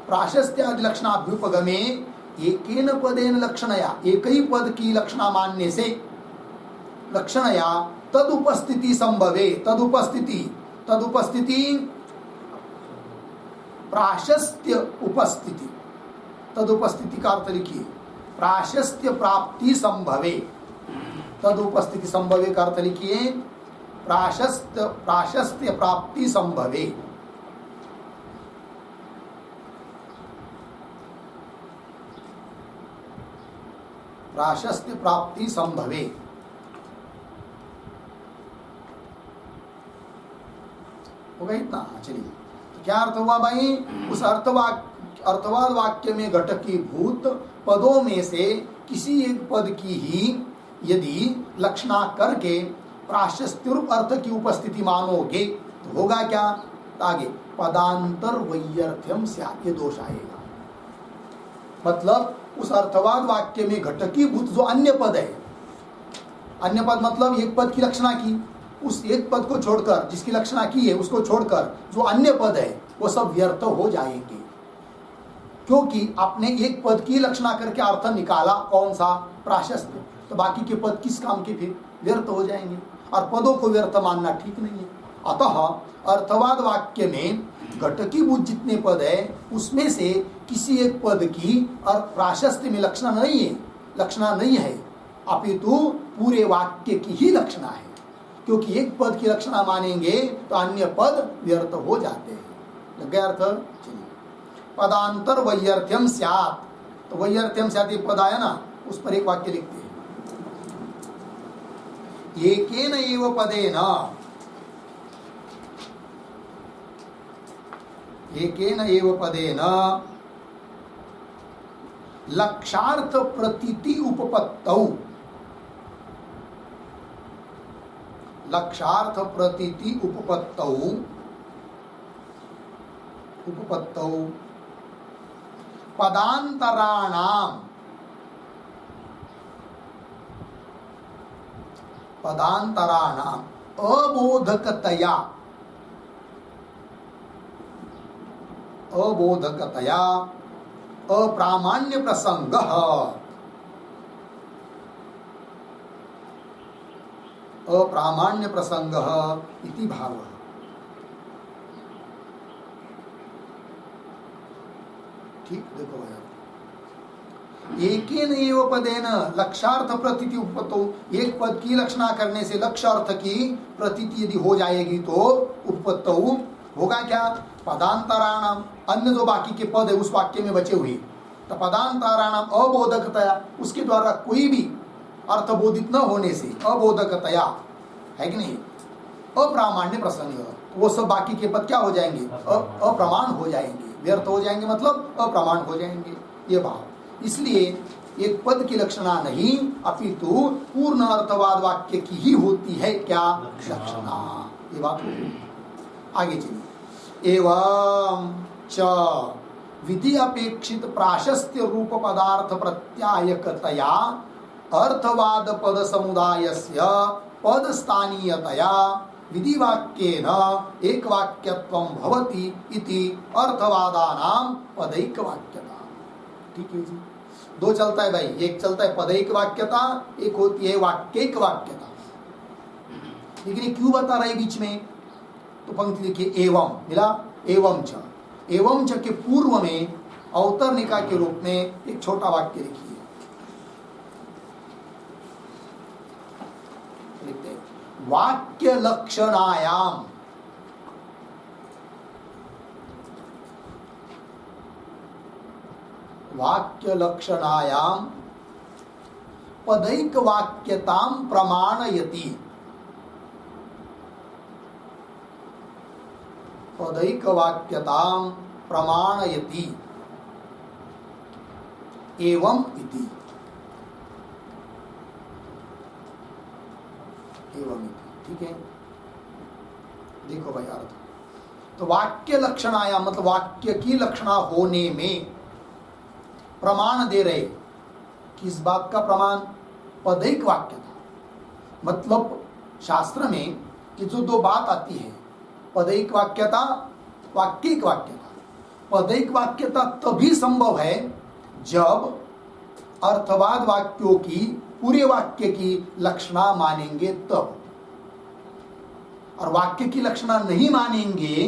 प्राशस्त्यादि लक्षणा अभ्युपगमे एकेन पदेन लक्षणया, एक ही पद की लक्षणा मानने से लक्षणया तदुपस्थिति संभवे, तदुपस्थिति प्राशस्त्य उपस्थिति, तदुपस्थिति का अर्थ लिखिए प्राशस्त्य प्राप्ति संभवे, तदुपस्थिति संभवे का अर्थ लिखिए प्राशस्त्य प्राप्ति संभवे। प्राशस्त्य प्राप्ति संभवे। हो गया इतना? चलिए, तो क्या अर्थ हुआ भाई? उस अर्थवाद वाक्य में घटकीभूत पदों में से किसी एक पद की ही यदि लक्षणा करके प्राशस्त्युरूप अर्थ की उपस्थिति मानोगे तो होगा क्या? आगे पदांतर वैयर्थ्यम स्यात्, ये दोष आएगा। मतलब उस अर्थवाद वाक्य में घटकीभूत जो अन्य पद है, अन्य पद मतलब एक पद की लक्षणा की, उस एक पद को छोड़कर, जिसकी लक्षणा की है उसको छोड़कर जो अन्य पद है वो सब व्यर्थ हो जाएंगे, क्योंकि आपने एक पद की लक्षणा करके अर्थ निकाला, कौन सा? प्राशस्त्य, तो बाकी के पद किस काम के? फिर व्यर्थ हो जाएंगे, और पदों को व्यर्थ मानना ठीक नहीं है। अतः अर्थवाद वाक्य में घटकीभूत जितने पद है उसमें से किसी एक पद की और प्राशस्त्य में लक्षणा नहीं है, अपितु पूरे वाक्य की ही लक्षणा है, क्योंकि एक पद की लक्षणा मानेंगे तो अन्य पद व्यर्थ हो जाते हैं। लग गया अर्थ? चलिए, पदांतर वैयर्थ्यम स्यात्, तो वैयर्थ्यम स्यात् ये पद आया ना, उस पर एक वाक्य लिखते हैं। एकेन एव पदेन, एकेन एव पदेन लक्षार्थ प्रतीति उपपत्तौ, लक्षार्थ प्रतीति उपपत्तौ उपपत्तौ पदांतराणाम अबोधकतया अप्रामाण्य प्रसंगः इति भावः। ठीक, देखो यार, एकेन एव पदेन लक्ष्यार्थ प्रतीति उपपत्तो, एक पद की लक्षणा करने से लक्ष्यार्थ की प्रतीति यदि हो जाएगी तो उपपत्तो होगा क्या? पदांतराणाम, अन्य जो बाकी के पद है उस वाक्य में बचे हुए, तो पदांतराणाम अबोधकतया, उसके द्वारा कोई भी अर्थ बोधित न होने से, अबोधकतया है कि नहीं, अप्रामाण्य प्रसंग, वो सब बाकी के पद क्या हो जाएंगे? अप्रमाण हो जाएंगे, व्यर्थ हो जाएंगे, मतलब अप्रमाण हो जाएंगे, ये भाव। इसलिए एक पद की लक्षणा नहीं अपितु पूर्ण अर्थवाद वाक्य की ही होती है क्या? लक्षणा। ये बात होगी। आगे चलिए, एवं च विधि अपेक्षित प्राशस्त्य रूप पदार्थ प्रत्यायकतया अर्थवाद पद समुदायस्य पद स्थानीयतया विधि वाक्येन एक वाक्यत्वं भवति इति अर्थवादानां पदैक वाक्यता। ठीक है जी, दो चलता है भाई, एक चलता है पदैक वाक्यता, एक होती है वाक्यिक वाक्यता। लेकिन ये क्यों बता रहे बीच में? तो पंक्ति देखिए, एवं मिला, एवं च के पूर्व में अवतरणिका के रूप में एक छोटा वाक्य लिखिए, लिखते हैं वाक्य लक्षणायाम, वाक्य लक्षणायाम पदैक वाक्यताम प्रमाणयति, पदैक वाक्यताम प्रमाणयति एवं इति, एवं इति। ठीक है, देखो भाई अर्थ, तो वाक्य लक्षणायाम मतलब वाक्य की लक्षणा होने में प्रमाण दे रहे, किस बात का प्रमाण? पदैक वाक्यता। मतलब शास्त्र में ये जो दो बात आती है, पदैक वाक्यता, वाक्यिक वाक्यता। पदैक वाक्यता तभी संभव है जब अर्थवाद वाक्यों की पूरे वाक्य की लक्षणा मानेंगे तब, और वाक्य की लक्षणा नहीं मानेंगे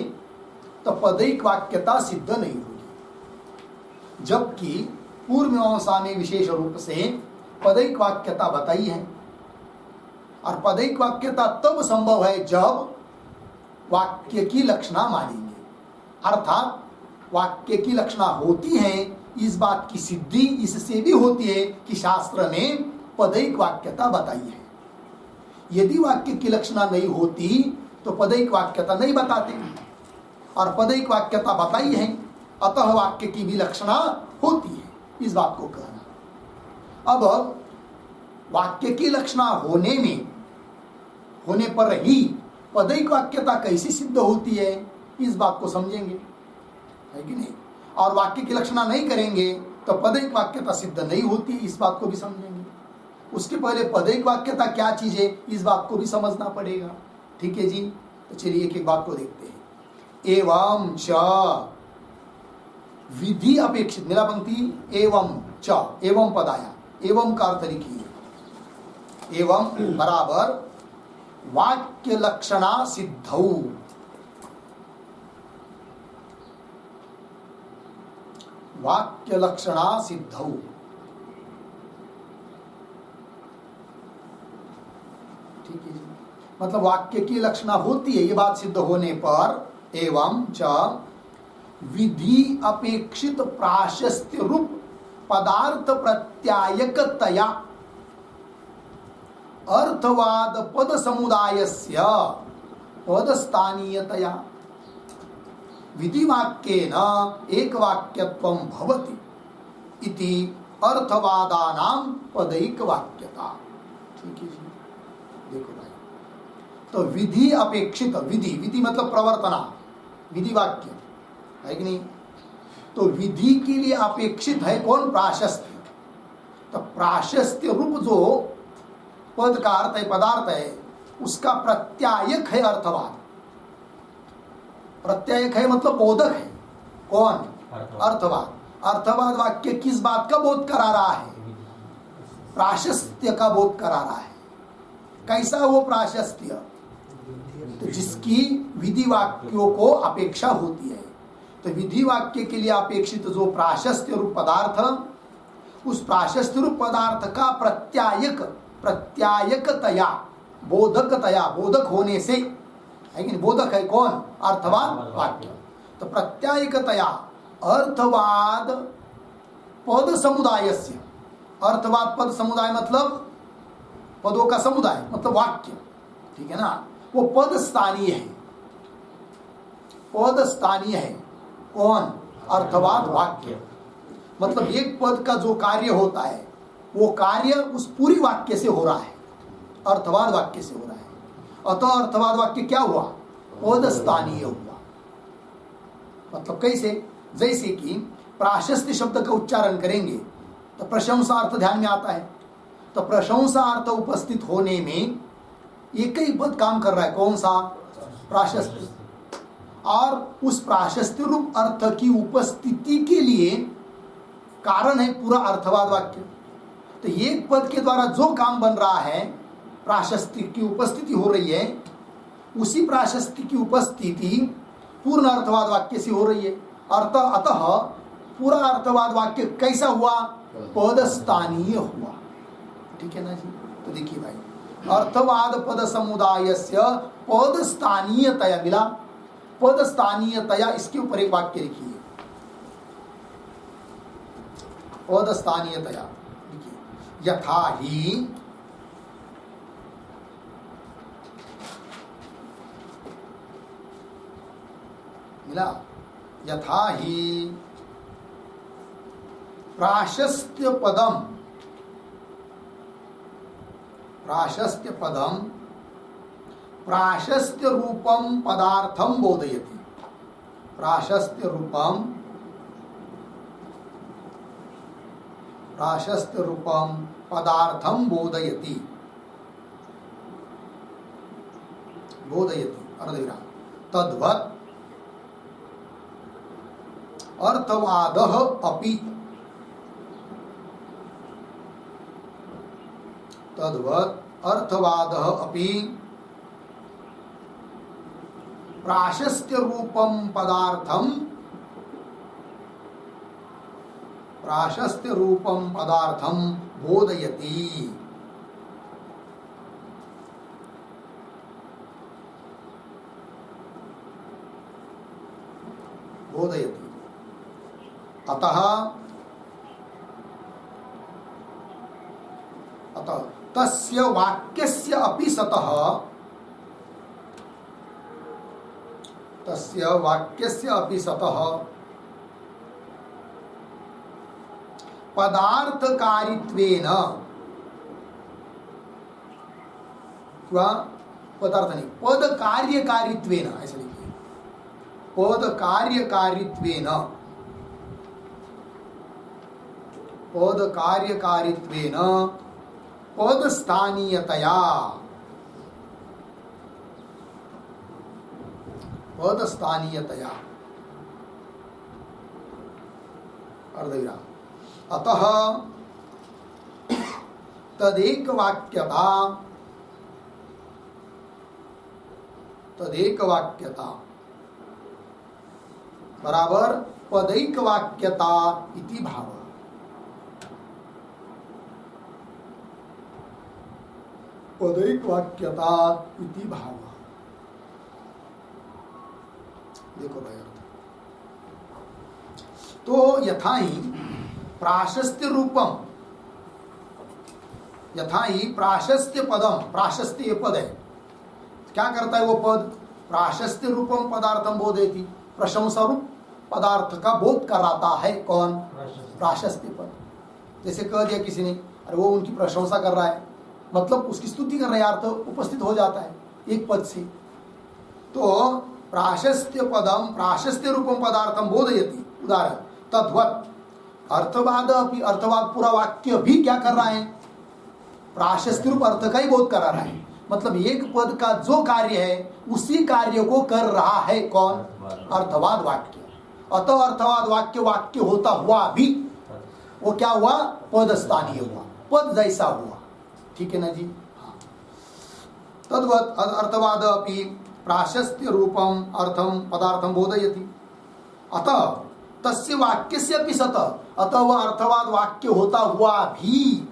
तो पदैक वाक्यता सिद्ध नहीं होगी। जबकि पूर्व मीमांसा में विशेष रूप से पदैक वाक्यता बताई है, और पदैक वाक्यता तब संभव है जब वाक्य की लक्षणा मानेंगे, अर्थात वाक्य की लक्षणा होती है, इस बात की सिद्धि इससे भी होती है कि शास्त्र में पदैक वाक्यता बताई है। यदि वाक्य की लक्षणा नहीं होती तो पदैक वाक्यता नहीं बताते, और पदैक वाक्यता बताई है, अतः वाक्य की भी लक्षणा होती है, इस बात को कहना। अब वाक्य की लक्षणा होने पर ही पदैक वाक्यता कैसे सिद्ध होती है, इस बात को समझेंगे, है कि नहीं? और वाक्य की लक्षणा नहीं करेंगे तो पदैक वाक्यता सिद्ध नहीं होती, इस बात को भी समझेंगे। उसके पहले पदैक वाक्यता क्या चीज है, इस बात को भी समझना पड़ेगा। ठीक है जी, तो चलिए एक एक बात को देखते हैं। एवं च विधि अपेक्षित, मेरा पंक्ति एवं च, एवं पद आया, एवं का अर्थ लिखिए, एवं बराबर वाक्य लक्षणा सिद्धौ, वाक्य लक्षणा सिद्धौ। ठीक है जी, मतलब वाक्य की लक्षणा होती है, ये बात सिद्ध होने पर एवं च विधि अपेक्षित प्राशस्त्य रूप पदार्थ प्रत्यायकतया अर्थवाद पद समुदायस्य पद स्थानीयतया विधि वाक्येन एक वाक्यत्वं भवति इति अर्थवादानां पदैक वाक्यता। ठीक है जी, देखो भाई, तो विधि अपेक्षित, विधि, विधि मतलब प्रवर्तना, विधि वाक्य, है कि नहीं? तो विधि के लिए अपेक्षित है कौन? प्राशस्त्य। तो प्राशस्त्य रूप जो पद का अर्थ है, पदार्थ है, उसका प्रत्यायक है अर्थवाद। प्रत्यायक है मतलब बोधक है कौन? अर्थवाद। अर्थवाद वाक्य किस बात का बोध करा रहा है? प्राशस्त्य का बोध करा रहा है। कैसा वो प्राशस्त्य? तो जिसकी विधि वाक्यों को अपेक्षा होती है। तो विधि वाक्य के लिए अपेक्षित जो प्राशस्त्य रूप पदार्थ, उस प्राशस्त्य रूप पदार्थ का प्रत्यायकतया, बोधकतया, बोधक होने से, है कि नहीं? बोधक है कौन? अर्थवाद वाक्य। तो प्रत्यायकतया अर्थवाद पद समुदायस्य, अर्थवाद पद समुदाय मतलब पदों का समुदाय मतलब वाक्य, ठीक है ना? वो पद स्थानीय है। पद स्थानीय है कौन? अर्थवाद वाक्य। मतलब एक पद का जो कार्य होता है वो कार्य उस पूरी वाक्य से हो रहा है, अर्थवाद वाक्य से हो रहा है। अतः अर्थवाद वाक्य क्या हुआ? पद स्थानीय हुआ। मतलब कैसे? जैसे कि प्राशस्त्य शब्द का उच्चारण करेंगे तो प्रशंसा अर्थ ध्यान में आता है। तो प्रशंसा अर्थ उपस्थित होने में एक ही पद काम कर रहा है, कौन सा? प्राशस्त्य। और उस प्राशस्त्य रूप अर्थ की उपस्थिति के लिए कारण है पूरा अर्थवाद वाक्य। तो एक पद के द्वारा जो काम बन रहा है, प्राशस्त्य की उपस्थिति हो रही है, उसी प्राशस्त्य की उपस्थिति पूर्ण अर्थवाद वाक्य से हो रही है। अतः पूरा अर्थवाद वाक्य कैसा हुआ? पद स्थानीय हुआ। ठीक है ना जी? तो देखिए भाई, अर्थवाद पद समुदायस्य पद स्थानीयतया मिला। पद स्थानीयतया, इसके ऊपर एक वाक्य लिखिए, पद स्थानीयतया लिखिए। यथा ही मिला, यथा ही प्राशस्त्य पदम, प्राशस्त्य पदम प्राशस्त्य रूपम पदार्थम बोधयति। प्राशस्त्य रूपम, प्राशस्त्य रूपम पदार्थम बोधयति, बोधयति अर्धविराम। तद्वत् अर्थवादः अपि, तद्वत् अर्थवादः अपि प्राशस्त्य रूपम पदार्थम, प्राशस्त्य रूपम पदार्थम बोधयति। बोधयति। अतः तस्य वाक्यस्य अपि सतः, तस्य वाक्यस्य अपि सतः पदार्थकारित्वेन, पदार्थ नहीं, पद कार्यकारित्वेन, ऐसे लिखिए, पद कार्यकारित्वेन, पद कार्यकारित्वेन पद स्थानीयतया, पद स्थानीयतया अर्धविराम। अतः तदेक वाक्यता, तदेक वाक्यता बराबर पदैक वाक्यता इति भाव। पदैक वाक्यता इति भाव। देखो भाई, तो यथा ही प्राशस्त्य रूपम, यथा ही प्राशस्त्य पदम, प्राशस्त्य पद है, क्या करता है वो पद? प्राशस्त्य रूपम पदार्थम बोधयति, प्रशंसा रूप पदार्थ का बोध कराता है कौन? प्राशस्त्य पद। जैसे कह दिया किसी ने, अरे वो उनकी प्रशंसा कर रहा है, मतलब उसकी स्तुति कर रहा है, अर्थ उपस्थित हो जाता है एक पद से। तो प्राशस्त्य पदम प्राशस्त्य रूपम पदार्थम बोधयति। उदाहरण तद्वत अर्थवाद अपनी, अर्थवाद पूरा वाक्य भी क्या कर रहा है, प्राशस्त्य रूप अर्थ का ही बोध करा रहा है। मतलब एक पद का जो कार्य है उसी कार्य को कर रहा है कौन, अर्थवाद वाक्य। अतः अर्थवाद वाक्य वाक्य होता हुआ भी वो क्या हुआ, पद स्थानीय हुआ, पद जैसा हुआ। ठीक है ना जी। हाँ। तद्वत अर्थवाद अपि प्राशस्त्य रूपम अर्थम पदार्थम बोधयति। अतः तस्य वाक्यस्य अपि सतः, अतः वह अर्थवाद वाक्य होता हुआ भी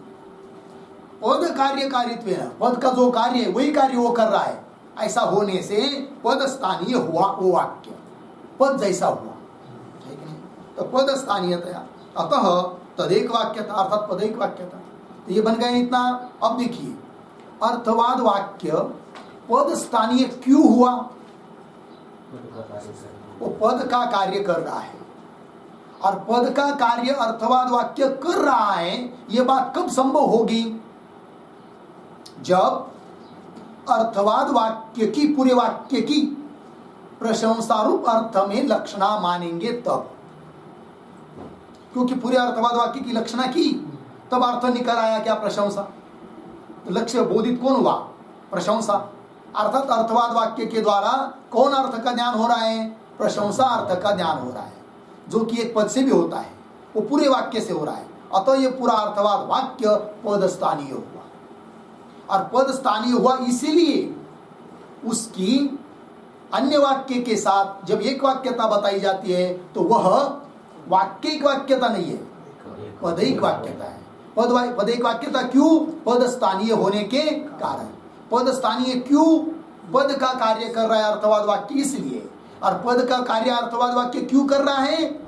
पद कार्यकारित्वेन, पद का जो कार्य है वही कार्य वो कर रहा है। ऐसा होने से पद स्थानीय हुआ वो वाक्य, पद जैसा हुआ। ठीक है, तो पद स्थानीयतया, अतः तदेक वाक्यता, अर्थात पदैक वाक्यता। तो ये बन गए इतना। अब देखिए अर्थवाद वाक्य पद स्थानीय क्यों हुआ, वो पद का कार्य कर रहा है। और पद का कार्य अर्थवाद वाक्य कर रहा है, ये बात कब संभव होगी, जब अर्थवाद वाक्य की, पूरे वाक्य की प्रशंसा रूप अर्थ में लक्षणा मानेंगे तब। क्योंकि पूरे अर्थवाद वाक्य की लक्षणा की तब अर्थ निकल आया क्या, प्रशंसा। तो लक्ष्य बोधित कौन हुआ, प्रशंसा। अर्थात अर्थवाद वाक्य के द्वारा कौन अर्थ का ज्ञान हो रहा है, प्रशंसा अर्थ का ज्ञान हो रहा है, जो कि एक पद से भी होता है, वो पूरे वाक्य से हो रहा है। अतः ये पूरा अर्थवाद वाक्य पद स्थानीय हुआ। और पद स्थानीय हुआ इसीलिए उसकी अन्य वाक्य के साथ जब एक वाक्यता बताई जाती है तो वह वाक्यिक वाक्यता नहीं है, पदैक वाक्यता है। पदैक वाक्यता क्यों, पद स्थानीय होने के कारण। पद स्थानीय क्यों, पद का कार्य कर रहा है अर्थवाद वाक्य इसलिए। और पद का कार्य अर्थवाद वाक्य क्यों कर रहा है,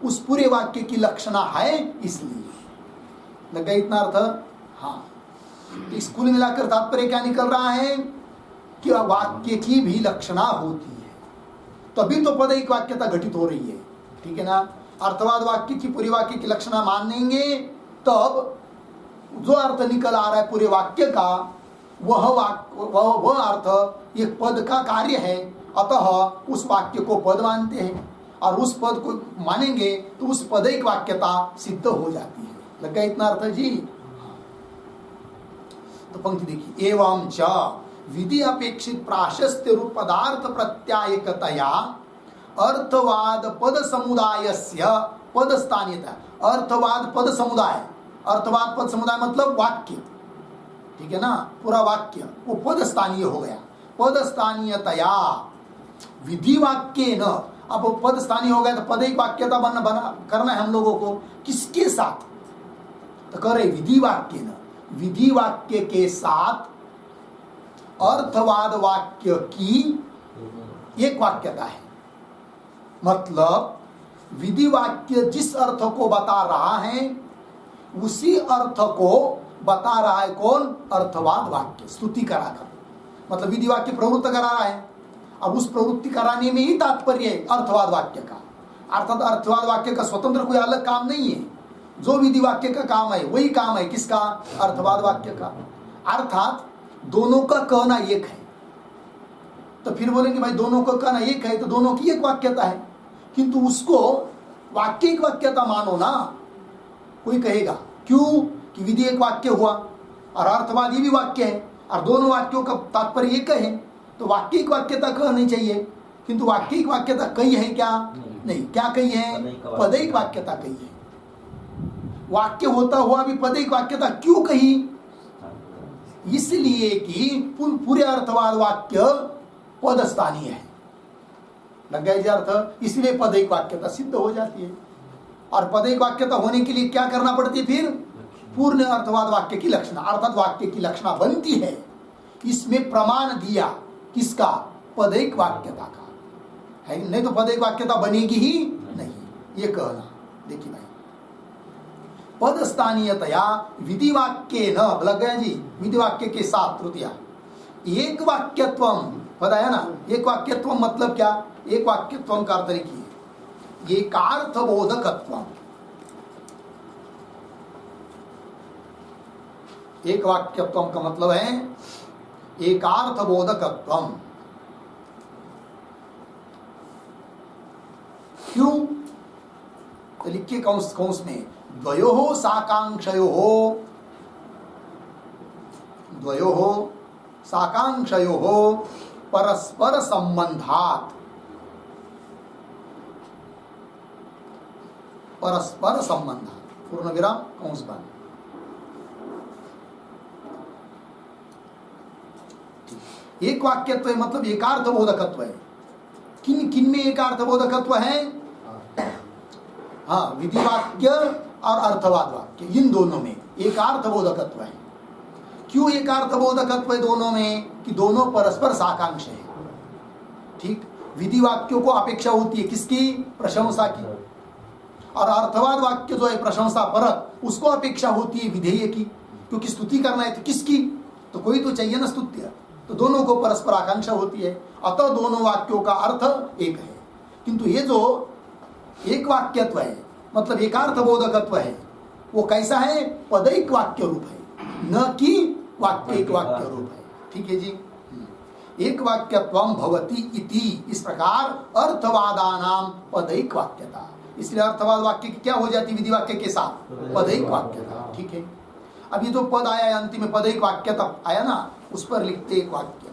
उस पूरे वाक्य की लक्षणा है इसलिए। लग गया इतना अर्थ। हाँ, इस कुल मिलाकर तात्पर्य क्या निकल रहा है कि वाक्य की भी लक्षणा होती है, तभी तो पदैक वाक्यता घटित हो रही है। ठीक है ना। अर्थवाद वाक्य की पूरे वाक्य की लक्षणा मानेंगे तब जो अर्थ निकल आ रहा है पूरे वाक्य का, वह अर्थ एक पद का कार्य है। अतः उस वाक्य को पद मानते हैं, और उस पद को मानेंगे तो उस पदैक वाक्यता सिद्ध हो जाती है। लग गया इतना अर्थ जी। तो पंक्ति देखिए, एवं च विधि अपेक्षित प्राशस्त्य रूप पदार्थ प्रत्यायकतया अर्थवाद पद समुदायस्य पद स्थानीयता। अर्थवाद पद समुदाय, अर्थवाद पद समुदाय मतलब वाक्य। ठीक है ना, पूरा वाक्य वो पद स्थानीय हो गया। पद स्थानीयतया विधि वाक्य न, अब पद स्थानीय हो गया तो पदैक वाक्यता बना करना है हम लोगों को। किसके साथ, तो कर रहे विधि वाक्य न, विधि वाक्य के साथ अर्थवाद वाक्य की एक वाक्यता है। मतलब विधि वाक्य जिस अर्थ को बता रहा है उसी अर्थ को बता रहा है कौन, अर्थवाद वाक्य, स्तुति कराकर। मतलब विधि वाक्य प्रवृत्त करा रहा है, अब उस प्रवृत्ति कराने में ही तात्पर्य है अर्थवाद वाक्य का। अर्थात अर्थवाद वाक्य का स्वतंत्र कोई अलग काम नहीं है, जो विधि वाक्य का काम है वही काम है किसका, अर्थवाद वाक्य का। अर्थात दोनों का कहना एक है। तो फिर बोलेंगे भाई दोनों का कहना एक है तो दोनों की एक वाक्यता है, किंतु उसको वाक्यिक वाक्यता मानो ना। कोई कहेगा क्यों, कि विधि एक वाक्य हुआ और अर्थवाद ये भी वाक्य है और दोनों वाक्यों का तात्पर्य एक है, तो वाक्यिक वाक्यता कह नहीं चाहिए। किंतु वाक्यिक वाक्यता कही है क्या, नहीं। क्या कही है, पदैक वाक्यता कही है। वाक्य होता हुआ भी पदैक वाक्यता क्यों कही, इसलिए कि पूरे अर्थवाद वाक्य पद स्थानीय है। लग गया अर्थ, इसलिए पदैक वाक्यता सिद्ध हो जाती है। और पदैक वाक्यता होने के लिए क्या करना पड़ती है, फिर पूर्ण अर्थवाद वाक्य की लक्षणा, अर्थात वाक्य की लक्षणा बनती है। इसमें प्रमाण दिया किसका, पदैक वाक्यता का है, नहीं तो पदैक वाक्यता बनेगी ही नहीं, ये कहना। देखिए भाई, पद स्थानीयतया विधि वाक्य न, लग गया जी, विधि वाक्य के साथ तृतीया एक वाक्यत्वम, पता है ना, एक वाक्यत्वम मतलब क्या, एक वाक्यत्वम का अर्थ लिखिए एकार्थबोधकत्वम। एक वाक्यत्वम का मतलब है एकार्थबोधकत्वम। क्यों? तो लिखिए कौंस में, द्वयोः साकांक्षयोः, द्वयोः साकांक्षयोः परस्पर संबंधात्, परस्पर संबंधात्, पूर्ण विराम कौंस बंद। एक वाक्यत्व है मतलब एकार्थ बोधकत्व है। किन किन में एकार्थ बोधकत्व है? हाँ, विधि वाक्य और अर्थवाद वाक्य, इन दोनों में एकार्थ बोधकत्व है। क्यों एकार्थ बोधकत्व है दोनों में? कि दोनों परस्पर साकांक्ष है। ठीक, विधि वाक्यों को अपेक्षा होती है किसकी? प्रशंसा की। और अर्थवाद वाक्य जो है प्रशंसा परक, उसको अपेक्षा होती है विधेय की, क्योंकि स्तुति करना है तो किसकी? तो कोई तो चाहिए ना स्तुत्य। तो दोनों को परस्पर आकांक्षा होती है, अतः दोनों वाक्यों का अर्थ एक है। किंतु ये जो एक वाक्यत्व है मतलब एकार्थ बोधकत्व है, वो कैसा है? पदैक वाक्य रूप है, न कि वाक्य एक वाक्य रूप है। ठीक है जी। एक वाक्यत्वम भवति इति, इस प्रकार अर्थवादानाम पदैक वाक्यता। इसलिए अर्थवाद वाक्य की क्या हो जाती विधि वाक्य के साथ? पदैक वाक्यता। ठीक है। अब ये जो पद आया है अंतिम में पदैक वाक्यता आया ना, उस पर लिखते एक वाक्य,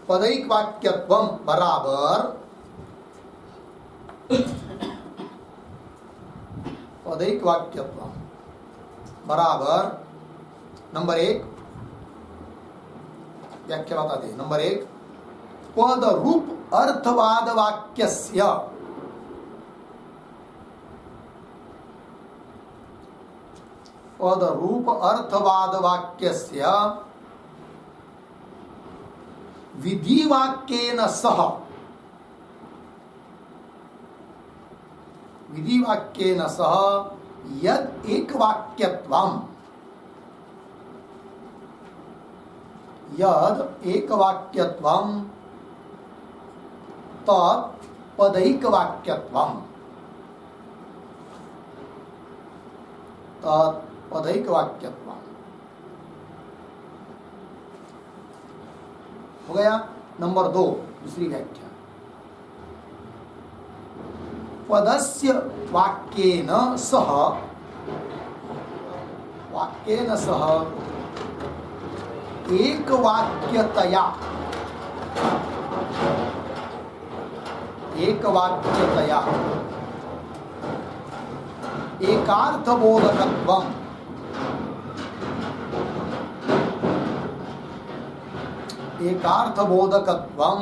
पदैक वाक्यत्वम बराबर, पदैक वाक्यत्वम बराबर, नंबर 1 व्याख्या बताते हैं। नंबर 1, पद रूप अर्थवाद वाक्यस्य, पद रूप अर्थवाद वाक्यस्य विधि वाक्येन सह, विधि वाक्येन सह यद एक वाक्यत्वम, यद एक वाक्यत्वम तत् पदैक वाक्यत्वम, तत् पदैक वाक्यत्वम। हो गया। नंबर 2 दूसरी व्याख्या, पदस्य वाक्येन सह, वाक्येन सह एक वाक्यतया, एक वाक्यतया एकार्थ बोधकत्वम, एकार्थ बोधकत्वम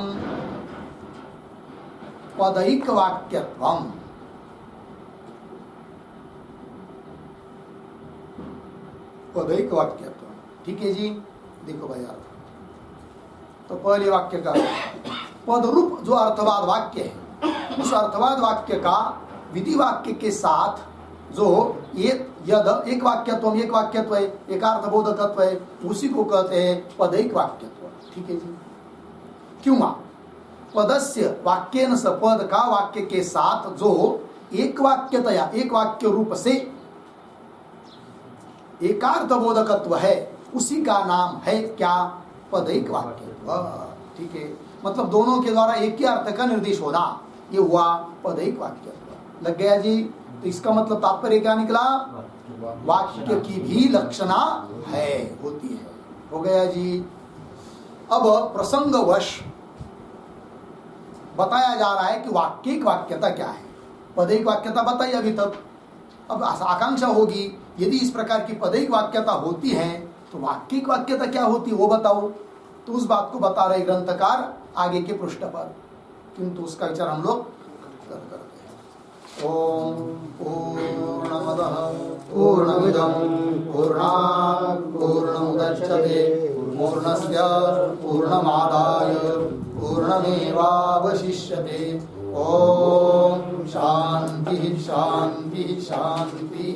पदैक वाक्यत्वम, पदैक वाक्यत्वम। ठीक है जी। देखो भाई अर्थ, तो पहले वाक्य का पद रूप जो अर्थवाद वाक्य है, उस अर्थवाद वाक्य का विधि वाक्य के साथ जो यद एक वाक्यत्व, एक वाक्यत्व है, एकार्थ बोधकत्व है, उसी को कहते हैं पदैक वाक्यत्व। ठीक है जी। क्यों? पदस्य वाक्येन स, पद का वाक्य के साथ जो एक वाक्यतया, एक वाक्य रूप से एकार्थ बोधकत्व है, उसी का नाम है क्या? पदैक वाक्यत्व। ठीक है, मतलब दोनों के द्वारा एक ही अर्थ का निर्देश होना, ये हुआ पदैक वाक्यत्व। लग गया जी। तो इसका मतलब तात्पर्य क्या निकला? वाक्य की भी लक्षणा है, होती है। हो गया जी। अब प्रसंगवश बताया जा रहा है कि वाक्यिक वाक्यता क्या है। पदैक वाक्यता बताई अभी तक। अब आकांक्षा होगी, यदि इस प्रकार की पदैक वाक्यता होती है तो वाक्यिक वाक्यता क्या होती है वो बताओ। तो उस बात को बता रहे ग्रंथकार आगे के पृष्ठ पर, किंतु उसका विचार हम लोग करते हैं। ओम पूर्णमदः पूर्णमिदं पूर्णात् पूर्णमुदच्यते पूर्णस्य पूर्णमादाय पूर्णमेवावशिष्यते। ओम शांति शांति शांति।